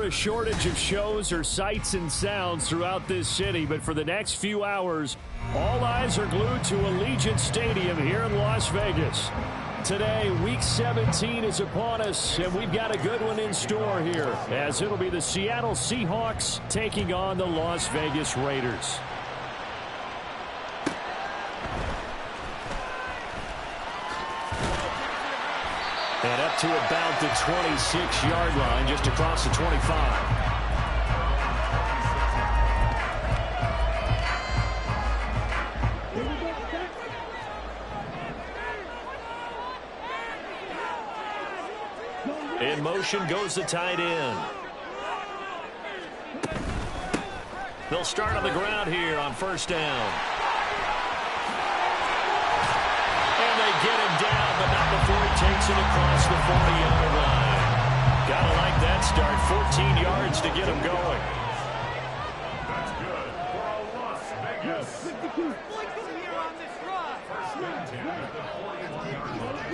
a shortage of shows or sights and sounds throughout this city, but for the next few hours, all eyes are glued to Allegiant Stadium here in Las Vegas. Today, Week 17 is upon us, and we've got a good one in store here, as it'll be the Seattle Seahawks taking on the Las Vegas Raiders. And up to about the 26-yard line, just across the 25. In motion goes the tight end. They'll start on the ground here on first down. And they get him down, but not before he takes it across the 40-yard line. Gotta like that start. 14 yards to get him going. That's good for Las Vegas. First and 10 at the 41-yard line.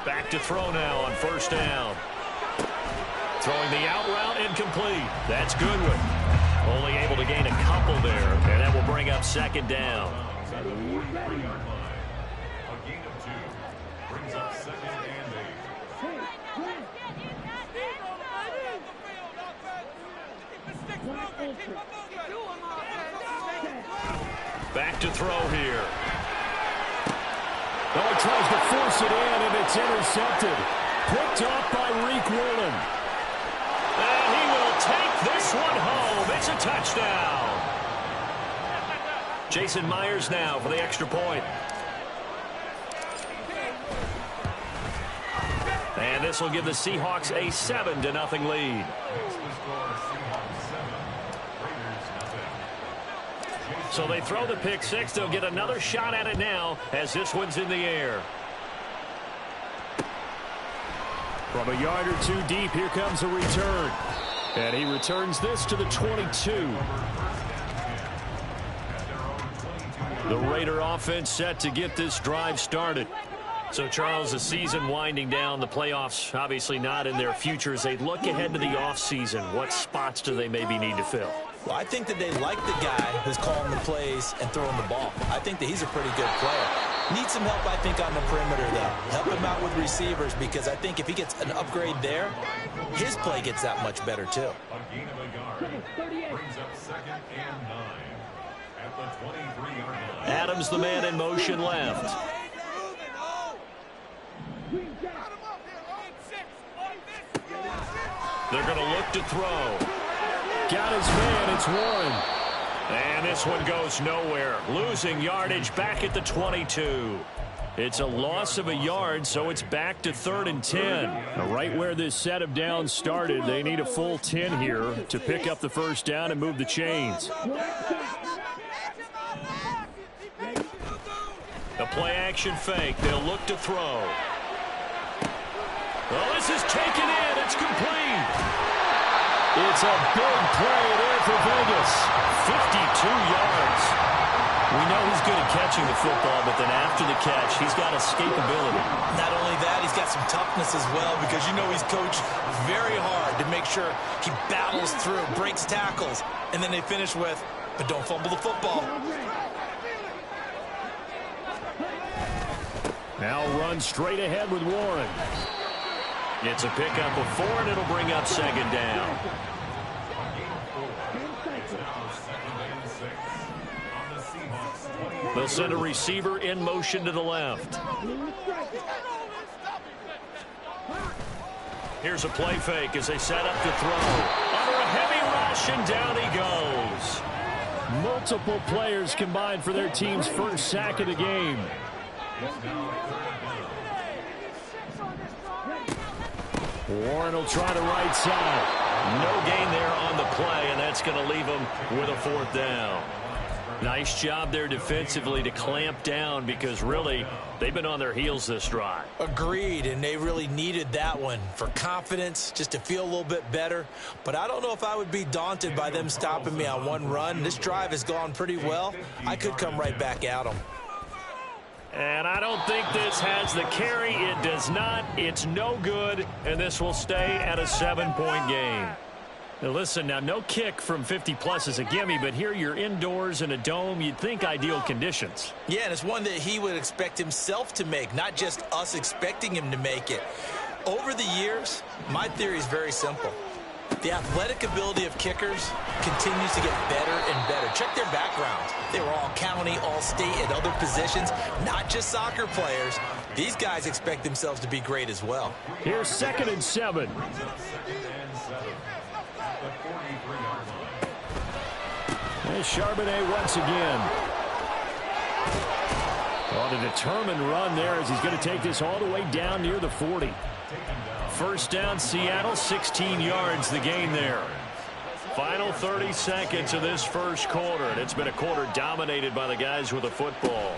Back to throw now on first down. Throwing the out route incomplete. That's Goodwin. Only able to gain a couple there, and that will bring up second down. At the 43-yard line. A gain of 2 brings up second and 8. Back to throw here. Oh, he tries to force it in, and it's intercepted. Picked off by Reek Woolen. And he will take this one home. It's a touchdown. Jason Myers now for the extra point. And this will give the Seahawks a 7-0 lead. So they throw the pick six. They'll get another shot at it now as this one's in the air. From a yard or two deep, here comes a return. And he returns this to the 22. The Raider offense set to get this drive started. So, Charles, the season winding down, the playoffs obviously not in their future. As they look ahead to the offseason, what spots do they maybe need to fill? Well, I think that they like the guy who's calling the plays and throwing the ball. I think that he's a pretty good player. Needs some help, I think, on the perimeter, though. Help him out with receivers, because I think if he gets an upgrade there, his play gets that much better, too. A gain of a yard brings up second and 9 at the 23-yard line. Adams, the man in motion left. They're going to look to throw. Got his man, it's Warren. And this one goes nowhere. Losing yardage back at the 22. It's a loss of a yard, so it's back to 3rd and 10. Now, right where this set of downs started, they need a full 10 here to pick up the first down and move the chains. The play-action fake. They'll look to throw. Well, this is taken in. It's complete. It's a big play there for Vegas. 52 yards. We know he's good at catching the football, but then after the catch, he's got escapability. Not only that, he's got some toughness as well, because you know he's coached very hard to make sure he battles through, breaks tackles, and then they finish with, but don't fumble the football. Now run straight ahead with Warren. It's a pickup of 4, and it'll bring up second down. They'll send a receiver in motion to the left. Here's a play fake as they set up to throw. Under a heavy rush, and down he goes. Multiple players combined for their team's first sack of the game. Warren will try the right side. No gain there on the play, and that's going to leave him with a 4th down. Nice job there defensively to clamp down, because really they've been on their heels this drive. Agreed, and they really needed that one for confidence, just to feel a little bit better. But I don't know if I would be daunted by them stopping me on one run. This drive has gone pretty well. I could come right back at them. And I don't think this has the carry. It does not. It's no good, and this will stay at a 7-point game. Now listen, now no kick from 50-plus is a gimme, but here you're indoors in a dome. You'd think ideal conditions. Yeah, and it's one that he would expect himself to make, not just us expecting him to make it. Over the years, my theory is very simple. The athletic ability of kickers continues to get better and better. Check their backgrounds. They were all county, all state, at other positions, not just soccer players. These guys expect themselves to be great as well. Here's 2nd and 7. There's Charbonnet once again. On a determined run there as he's going to take this all the way down near the 40. First down, Seattle, 16 yards the gain there. Final 30 seconds of this first quarter, and it's been a quarter dominated by the guys with the football.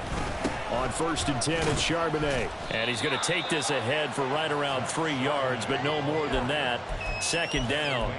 On 1st and 10, it's Charbonnet. And he's going to take this ahead for right around 3 yards, but no more than that. 2nd down.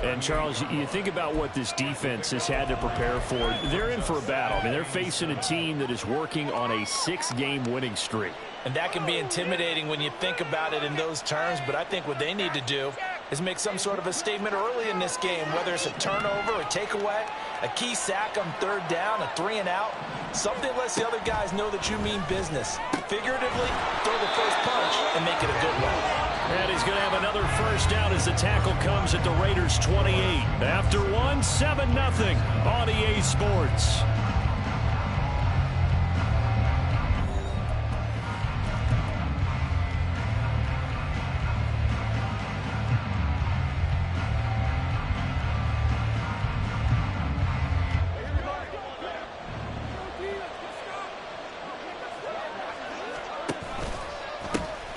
And, Charles, you think about what this defense has had to prepare for. They're in for a battle. I mean, they're facing a team that is working on a 6-game winning streak. And that can be intimidating when you think about it in those terms, but I think what they need to do is make some sort of a statement early in this game, whether it's a turnover, a takeaway, a key sack on 3rd down, a 3-and-out, something lets the other guys know that you mean business. Figuratively, throw the first punch and make it a good one. And he's going to have another first down as the tackle comes at the Raiders' 28. After one, 7-0 on EA Sports.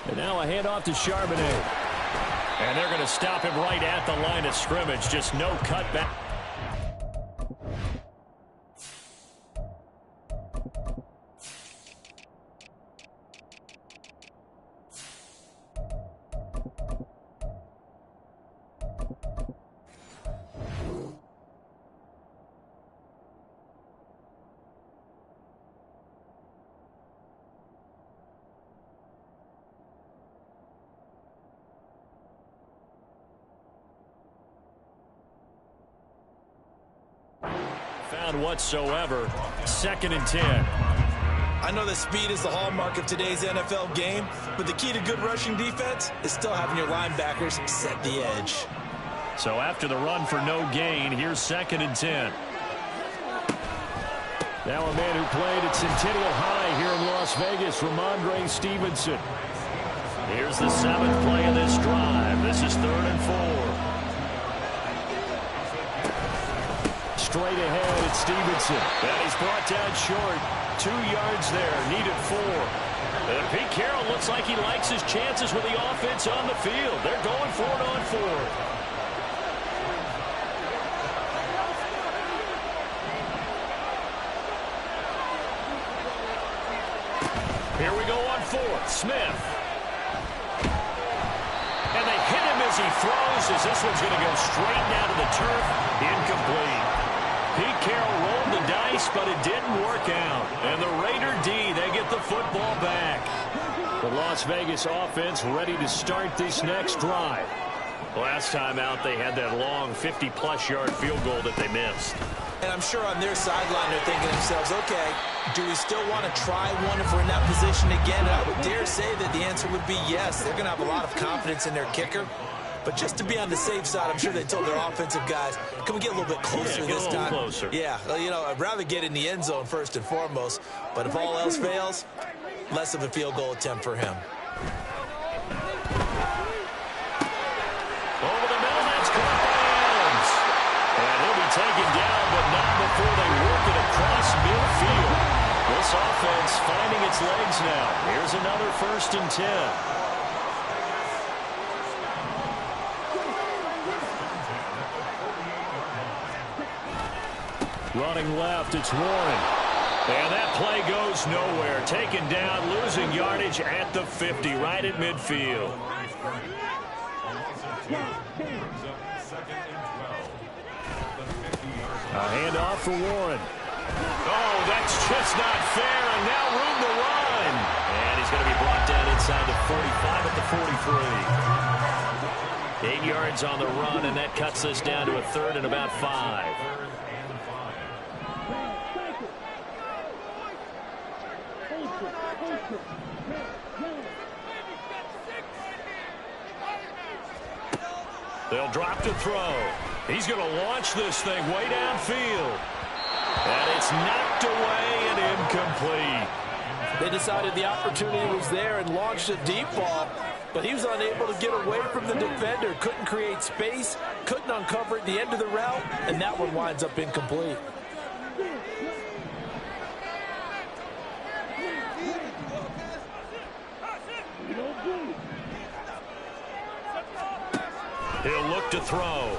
And now a handoff to Charbonnet. And they're going to stop him right at the line of scrimmage. Just no cutback. Found whatsoever. 2nd and 10. I know that speed is the hallmark of today's NFL game, but the key to good rushing defense is still having your linebackers set the edge. So after the run for no gain, here's 2nd and 10. Now a man who played at Centennial High here in Las Vegas, Ramondre Stevenson. Here's the 7th play of this drive. This is 3rd and 4. Straight ahead, it's Stevenson. And he's brought down short. 2 yards there, needed 4. And Pete Carroll looks like he likes his chances with the offense on the field. They're going for it on 4th. Here we go on 4th. Smith. And they hit him as he throws, as this one's going to go straight down to the turf. Incomplete. Pete Carroll rolled the dice, but it didn't work out. And the Raider D, they get the football back. The Las Vegas offense ready to start this next drive. Last time out, they had that long 50-plus yard field goal that they missed. And I'm sure on their sideline they're thinking to themselves, okay, do we still want to try one if we're in that position again? And I would dare say that the answer would be yes. They're going to have a lot of confidence in their kicker. But just to be on the safe side, I'm sure they told their offensive guys, can we get a little bit closer this time? Closer. Yeah, you know, I'd rather get in the end zone first and foremost. But if all else fails, less of a field goal attempt for him. Over the middle, that's caught by Adams. And he'll be taken down, but not before they work it across midfield. This offense finding its legs now. Here's another 1st and 10. Running left, it's Warren. And that play goes nowhere. Taken down, losing yardage at the 50, right at midfield. A handoff for Warren. Oh, that's just not fair, and now room to run. going to be brought down inside the 45 at the 43. 8 yards on the run, and that cuts us down to a third and about 5. They'll drop to throw. He's going to launch this thing way downfield. And it's knocked away and incomplete. They decided the opportunity was there and launched a deep ball, but he was unable to get away from the defender. Couldn't create space, couldn't uncover at the end of the route, and that one winds up incomplete. He'll look to throw.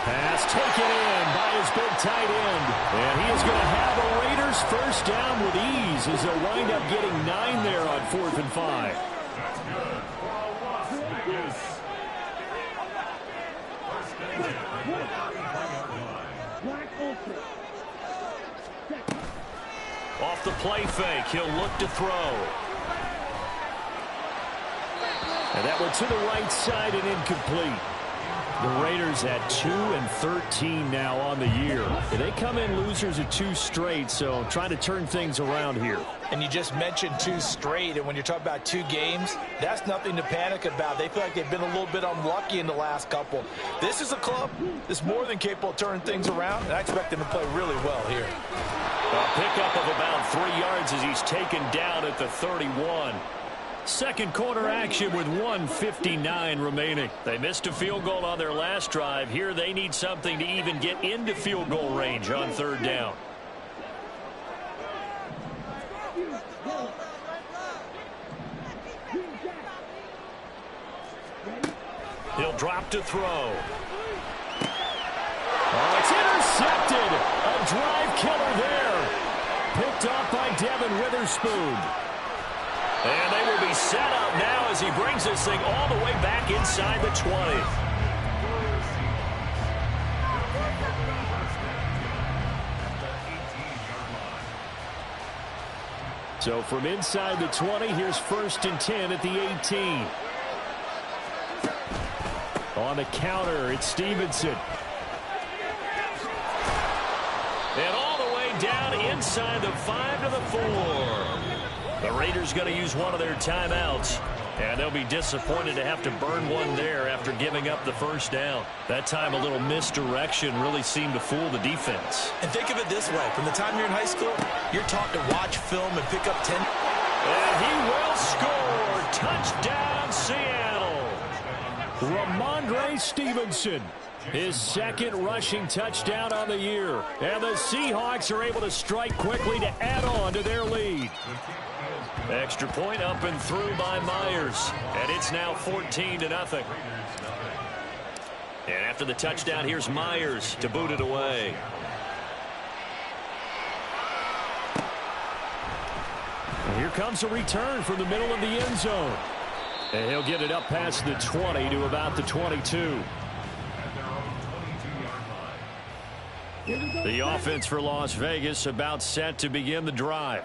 Pass taken in by his big tight end. And he is going to have a Raiders first down with ease as they'll wind up getting 9 there on 4th and 5. Off the play fake, he'll look to throw. And that one to the right side and incomplete. The Raiders at 2-13 now on the year. And they come in losers at 2 straight, so trying to turn things around here. And you just mentioned 2 straight, and when you're talking about 2 games, that's nothing to panic about. They feel like they've been a little bit unlucky in the last couple. This is a club that's more than capable of turning things around, and I expect them to play really well here. A pickup of about 3 yards as he's taken down at the 31. Second quarter action with 1:59 remaining. They missed a field goal on their last drive. Here they need something to even get into field goal range on 3rd down. He'll drop to throw. Oh, it's intercepted. A drive killer there. Picked off by Devin Witherspoon. And they will be set up now as he brings this thing all the way back inside the 20. So from inside the 20, here's 1st and 10 at the 18. On the counter, it's Stevenson. And all the way down inside the 5 to the 4. The Raiders going to use one of their timeouts, and they'll be disappointed to have to burn one there after giving up the first down. That time a little misdirection really seemed to fool the defense. And think of it this way. From the time you're in high school, you're taught to watch film and pick up 10. And he will score. Touchdown, Seattle. Ramondre Stevenson. His 2nd rushing touchdown on the year. And the Seahawks are able to strike quickly to add on to their lead. Extra point up and through by Myers. And it's now 14-0. And after the touchdown, here's Myers to boot it away. And here comes a return from the middle of the end zone. And he'll get it up past the 20 to about the 22. The offense for Las Vegas about set to begin the drive.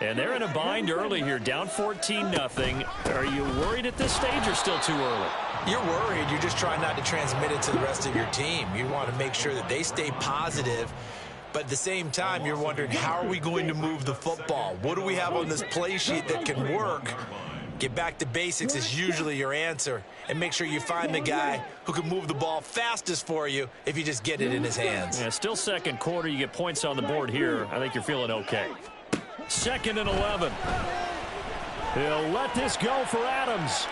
And they're in a bind early here, down 14-0. Are you worried at this stage or still too early? You're worried. You're just trying not to transmit it to the rest of your team. You want to make sure that they stay positive. But at the same time, you're wondering, how are we going to move the football? What do we have on this play sheet that can work? Get back to basics is usually your answer. And make sure you find the guy who can move the ball fastest for you if you just get it in his hands. Yeah, still second quarter. You get points on the board here. I think you're feeling okay. 2nd and 11. He'll let this go for Adams.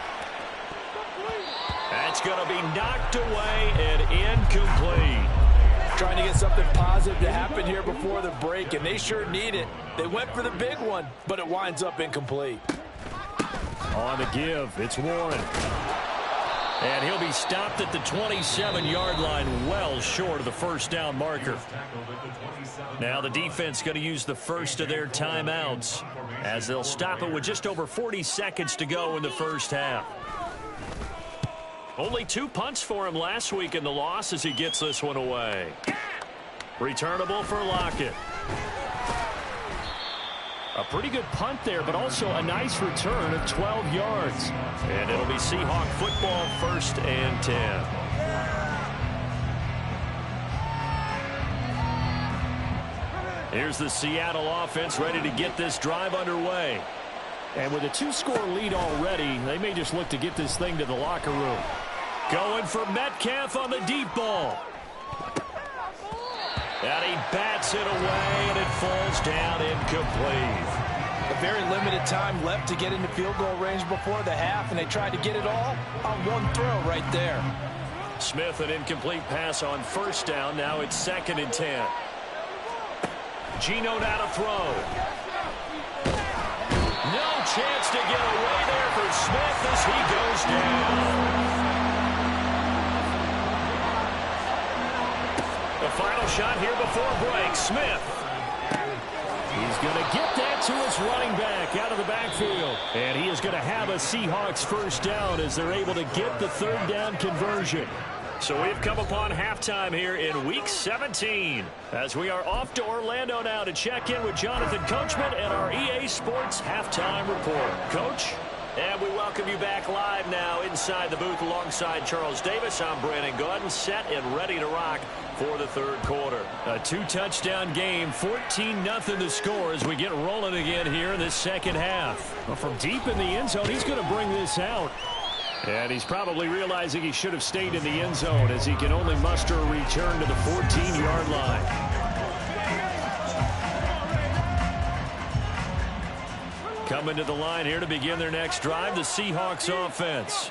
That's going to be knocked away and incomplete. Trying to get something positive to happen here before the break, and they sure need it. They went for the big one, but it winds up incomplete. On the give, it's Warren. And he'll be stopped at the 27-yard line, well short of the first down marker. Now the defense going to use the first of their timeouts as they'll stop it with just over 40 seconds to go in the first half. Only 2 punts for him last week in the loss as he gets this one away. Returnable for Lockett. A pretty good punt there, but also a nice return of 12 yards. And it'll be Seahawk football, 1st and 10. Here's the Seattle offense ready to get this drive underway. And with a 2-score lead already, they may just look to get this thing to the locker room. Going for Metcalf on the deep ball. And he bats it away, and it falls down incomplete. A very limited time left to get into field goal range before the half, and they tried to get it all on one throw right there. Smith, an incomplete pass on 1st down. Now it's 2nd and 10. Geno now to throw. No chance to get away there for Smith as he goes down. The final shot here before break. Smith. He's going to get that to his running back out of the backfield. And he is going to have a Seahawks 1st down as they're able to get the 3rd down conversion. So we've come upon halftime here in Week 17 as we are off to Orlando now to check in with Jonathan Coachman and our EA Sports Halftime Report. Coach? And we welcome you back live now inside the booth alongside Charles Davis. I'm Brandon Gaudin, set and ready to rock for the 3rd quarter. A 2-touchdown game, 14-0 the score as we get rolling again here in this 2nd half. Well, from deep in the end zone, he's going to bring this out. And he's probably realizing he should have stayed in the end zone as he can only muster a return to the 14-yard line. Coming to the line here to begin their next drive, the Seahawks offense.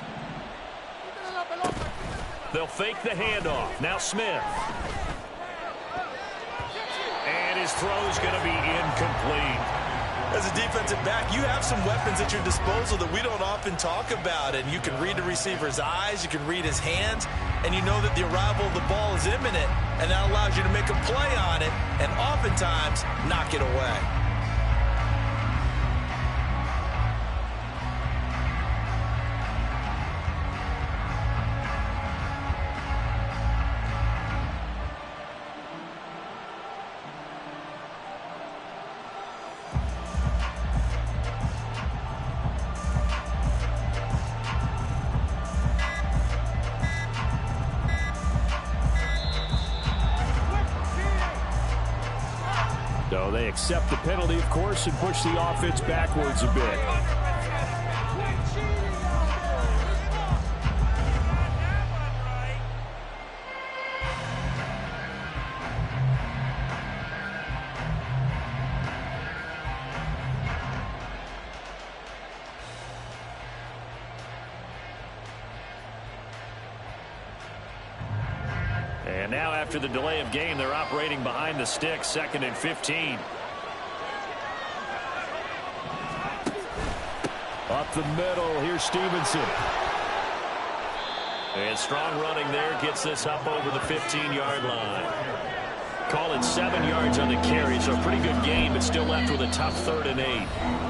They'll fake the handoff. Now Smith. And his throw's going to be incomplete. As a defensive back, you have some weapons at your disposal that we don't often talk about. And you can read the receiver's eyes, you can read his hands, and you know that the arrival of the ball is imminent. And that allows you to make a play on it and oftentimes knock it away. So they accept the penalty, of course, and push the offense backwards a bit. And now after the delay of game, they're operating behind the sticks, 2nd and 15. Up the middle, here's Stevenson. And strong running there, gets this up over the 15-yard line. Call it 7 yards on the carry, so a pretty good game, but still left with a tough 3rd and 8.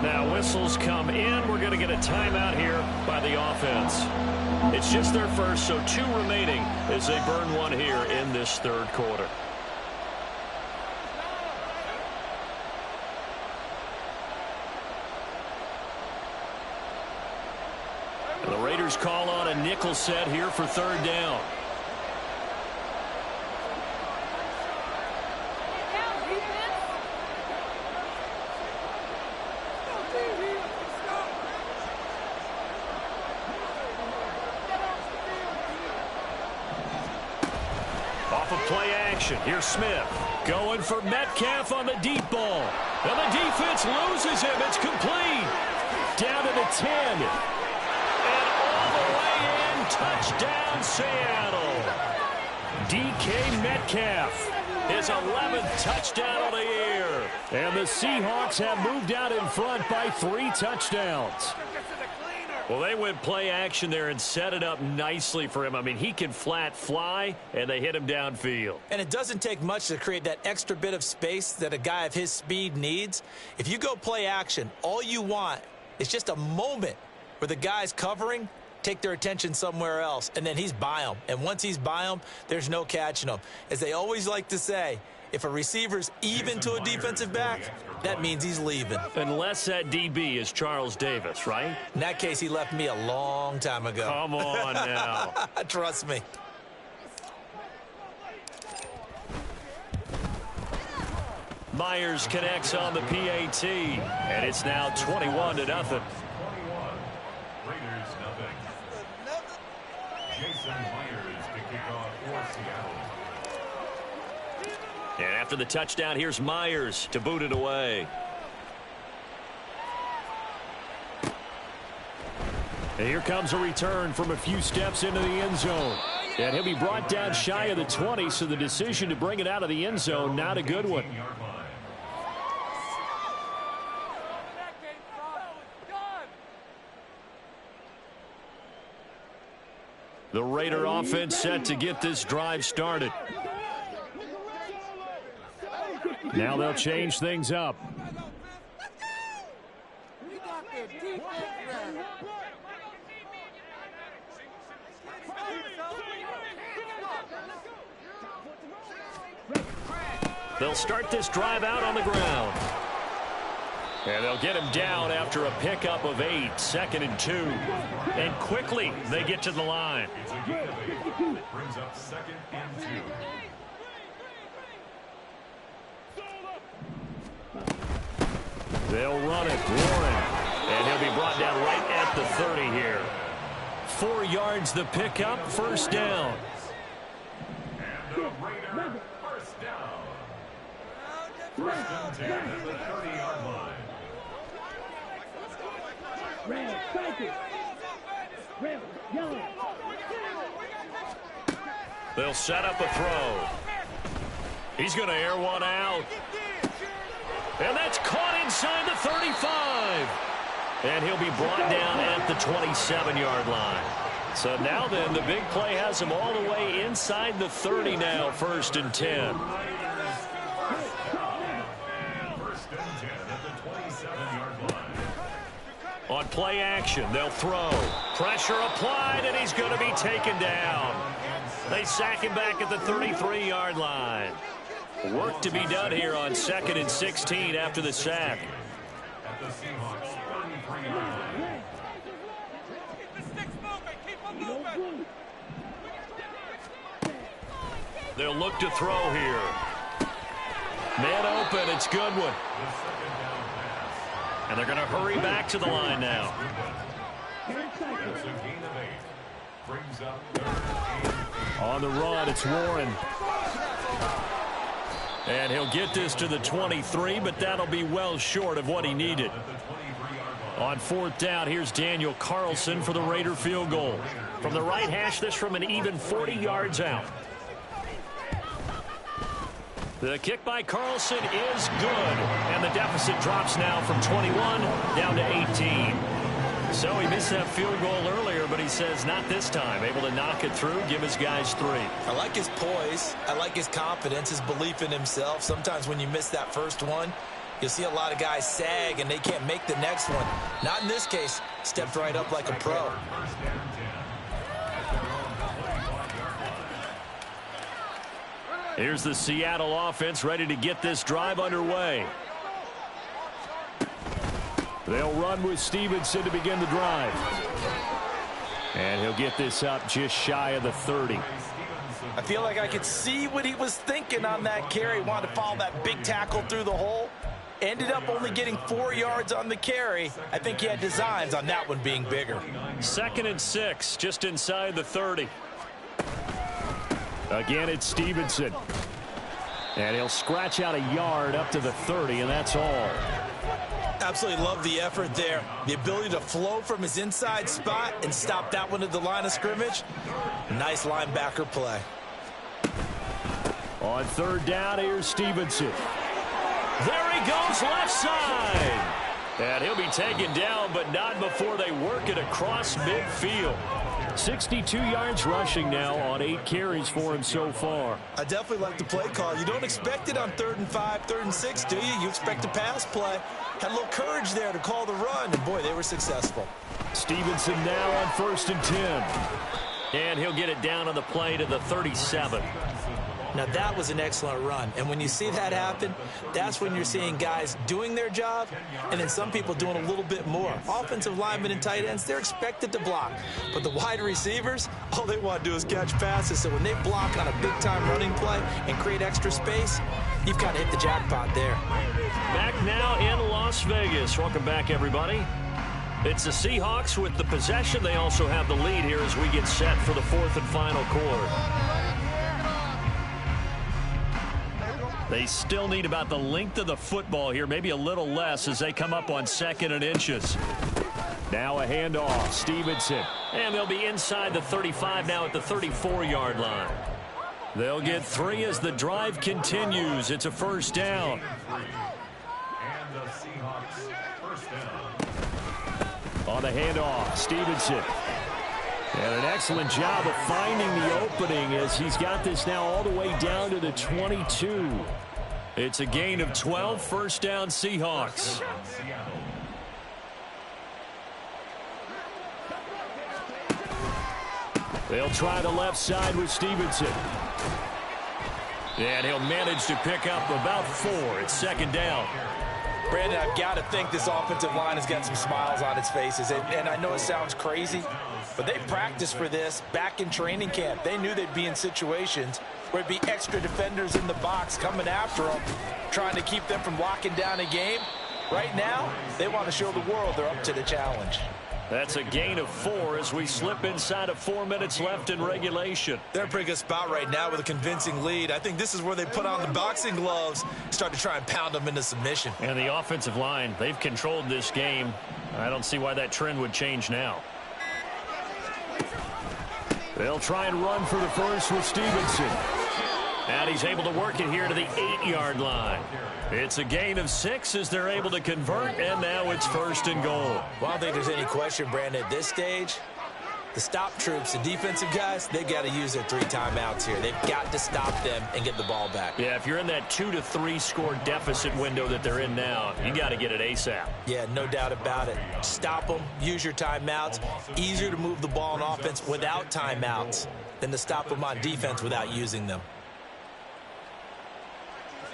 Now whistles come in. We're going to get a timeout here by the offense. It's just their first, so 2 remaining as they burn one here in this 3rd quarter. The Raiders call on a nickel set here for 3rd down. Off of play action, here's Smith. Going for Metcalf on the deep ball. And the defense loses him. It's complete. Down to the 10. And all the way in. Touchdown, Seattle. DK Metcalf. His 11th touchdown of the year. And the Seahawks have moved out in front by 3 touchdowns. Well, they went play action there and set it up nicely for him. I mean, he can flat fly, and they hit him downfield. And it doesn't take much to create that extra bit of space that a guy of his speed needs. If you go play action, all you want is just a moment where the guy's covering, take their attention somewhere else, and then he's by him. And once he's by him, there's no catching him. As they always like to say, If a receiver's even to a defensive back, that means he's leaving. Unless that DB is Charles Davis, right? In that case, he left me a long time ago. Come on now. Trust me. Myers connects on the PAT, and it's now 21-0. 21. Raiders nothing. Jason Myers to kick off for Seattle. And after the touchdown, here's Myers to boot it away. And here comes a return from a few steps into the end zone. And he'll be brought down shy of the 20, so the decision to bring it out of the end zone, not a good one. The Raider offense set to get this drive started. Now they'll change things up. They'll start this drive out on the ground. And they'll get him down after a pickup of 8, 2nd and 2. And quickly they get to the line. It's a gain of 8. Brings up 2nd and 2. They'll run it, Warren. And he'll be brought down right at the 30 here. 4 yards the pickup, first down. And the Raider first down. First and 10 at the 30-yard line. They'll set up a throw. He's going to air one out. And that's caught inside the 35. And he'll be brought down at the 27-yard line. So now then, the big play has him all the way inside the 30 now, 1st and 10. First and 10 at the 27-yard line. On play action, they'll throw. Pressure applied, and he's going to be taken down. They sack him back at the 33-yard line. Work to be done here on 2nd and 16 after the sack. At the Seahawks 33-yard line. They'll look to throw here. Man open, it's Goodwin. The second down pass. And they're going to hurry back to the line now. That's a gain of 8. Brings up 3rd and 8. On the run, it's Warren. And he'll get this to the 23, but that'll be well short of what he needed. At the 23-yard line. On 4th down, here's Daniel Carlson for the Raider field goal. From the right hash, this from an even 40 yards out. The kick by Carlson is good. And the deficit drops now from 21 down to 18. So he missed that field goal earlier, but he says not this time. Able to knock it through, give his guys 3. I like his poise. I like his confidence, his belief in himself. Sometimes when you miss that first one, you'll see a lot of guys sag and they can't make the next one. Not in this case. Stepped right up like a pro. First and 10. At their own 25-yard line. Here's the Seattle offense ready to get this drive underway. They'll run with Stevenson to begin the drive. And he'll get this up just shy of the 30. I feel like I could see what he was thinking on that carry. Wanted to follow that big tackle through the hole. Ended up only getting 4 yards on the carry. I think he had designs on that one being bigger. 2nd and 6, just inside the 30. Again, it's Stevenson. And he'll scratch out a yard up to the 30, and that's all. Absolutely love the effort there. The ability to flow from his inside spot and stop that one at the line of scrimmage. Nice linebacker play. On 3rd down, here's Stevenson. There he goes, left side. And he'll be taken down, but not before they work it across midfield. 62 yards rushing now on 8 carries for him so far. I definitely like the play call. You don't expect it on 3rd and 5, 3rd and 6, do you? You expect a pass play. Had a little courage there to call the run, and boy, they were successful. Stevenson now on 1st and 10. And he'll get it down on the play to the 37. Now, that was an excellent run. And when you see that happen, that's when you're seeing guys doing their job and then some people doing a little bit more. Offensive linemen and tight ends, they're expected to block. But the wide receivers, all they want to do is catch passes. So when they block on a big-time running play and create extra space, you've kind of hit the jackpot there. Back now in Las Vegas. Welcome back, everybody. It's the Seahawks with the possession. They also have the lead here as we get set for the fourth and final quarter. They still need about the length of the football here, maybe a little less as they come up on 2nd and inches. Now a handoff, Stevenson. And they'll be inside the 35 now at the 34-yard line. They'll get 3 as the drive continues. It's a first down. And the Seahawks first down. On the handoff, Stevenson. And an excellent job of finding the opening as he's got this now all the way down to the 22. It's a gain of 12, first down Seahawks. They'll try the left side with Stevenson. And he'll manage to pick up about 4. It's 2nd down. Brandon, I've got to think this offensive line has got some smiles on its faces. And I know it sounds crazy, but they practiced for this back in training camp. They knew they'd be in situations where it'd be extra defenders in the box coming after them, trying to keep them from locking down a game. Right now, they want to show the world they're up to the challenge. That's a gain of 4 as we slip inside of 4 minutes left in regulation. They're in a pretty good spot right now with a convincing lead. I think this is where they put on the boxing gloves, start to try and pound them into submission. And the offensive line, they've controlled this game. I don't see why that trend would change now. They'll try and run for the first with Stevenson. And he's able to work it here to the 8-yard line. It's a gain of 6 as they're able to convert, and now it's 1st and goal. Well, I don't think there's any question, Brandon, at this stage. The stop troops, the defensive guys, they've got to use their 3 timeouts here. They've got to stop them and get the ball back. Yeah, if you're in that 2 to 3 score deficit window that they're in now, you got to get it ASAP. Yeah, no doubt about it. Stop them, use your timeouts. Easier to move the ball on offense without timeouts than to stop them on defense without using them.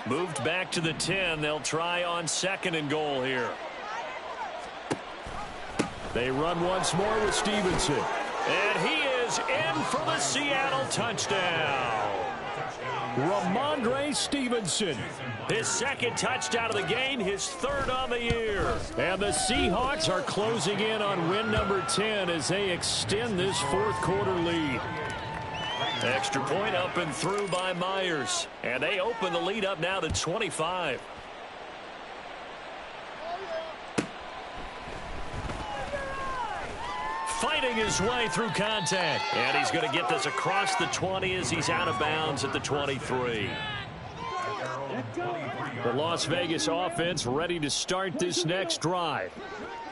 Moved back to the 10. They'll try on 2nd and goal here. They run once more with Stevenson. And he is in for the Seattle touchdown. Ramondre Stevenson. His 2nd touchdown of the game, his 3rd on the year. And the Seahawks are closing in on win number 10 as they extend this 4th quarter lead. Extra point up and through by Myers. And they open the lead up now to 25. Fighting his way through contact. And he's going to get this across the 20 as he's out of bounds at the 23. The Las Vegas offense ready to start this next drive.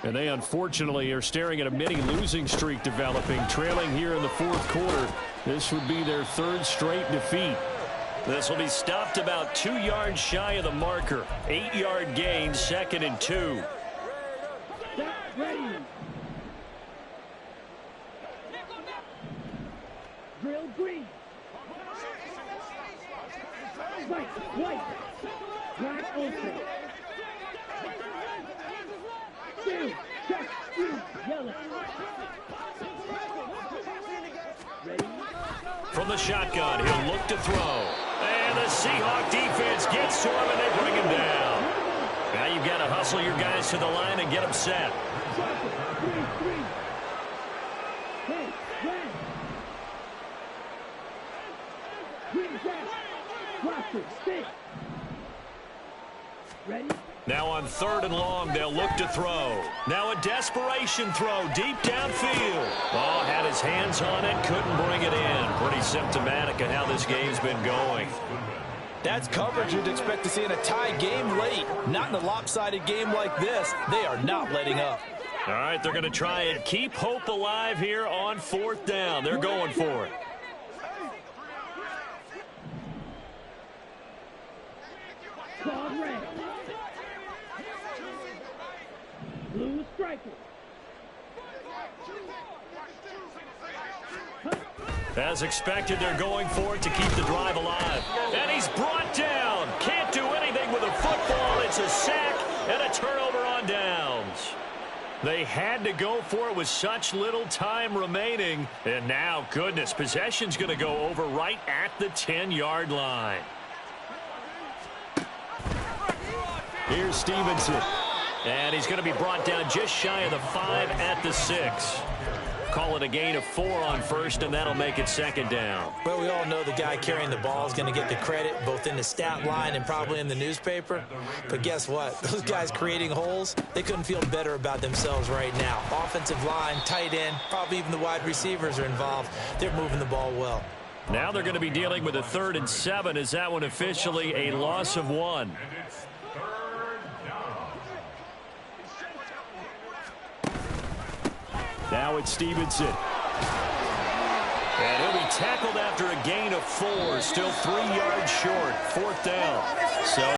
And they unfortunately are staring at a mini losing streak developing, trailing here in the 4th quarter. This would be their 3rd straight defeat. This will be stopped about 2 yards shy of the marker. 8-yard gain, 2nd and 2. Drill green. White. Black open. Two. Check. Yellow. Ready? From the shotgun, he'll look to throw. And the Seahawk defense gets to him, and they bring him down. Now you've got to hustle your guys to the line and get them set. Ready? Now on 3rd and long, they'll look to throw. Now a desperation throw deep downfield. Oh, had his hands on it, couldn't bring it in. Pretty symptomatic of how this game's been going. That's coverage you'd expect to see in a tie game late. Not in a lopsided game like this. They are not letting up. All right, they're going to try and keep hope alive here on 4th down. They're going for it. Ball red. Blue striker. As expected, they're going for it to keep the drive alive. And he's brought down. Can't do anything with a football. It's a sack and a turnover on downs. They had to go for it with such little time remaining. And now, goodness, possession's going to go over right at the 10-yard line. Here's Stevenson. And he's going to be brought down just shy of the 5 at the 6. Call it a gain of 4 on first, and that'll make it second down. Well, we all know the guy carrying the ball is going to get the credit, both in the stat line and probably in the newspaper. But guess what? Those guys creating holes, they couldn't feel better about themselves right now. Offensive line, tight end, probably even the wide receivers are involved. They're moving the ball well. Now they're going to be dealing with a 3rd and 7. Is that one officially a loss of 1? And it's 3rd down. Now it's Stevenson. And he'll be tackled after a gain of 4. Still 3 yards short. 4th down. So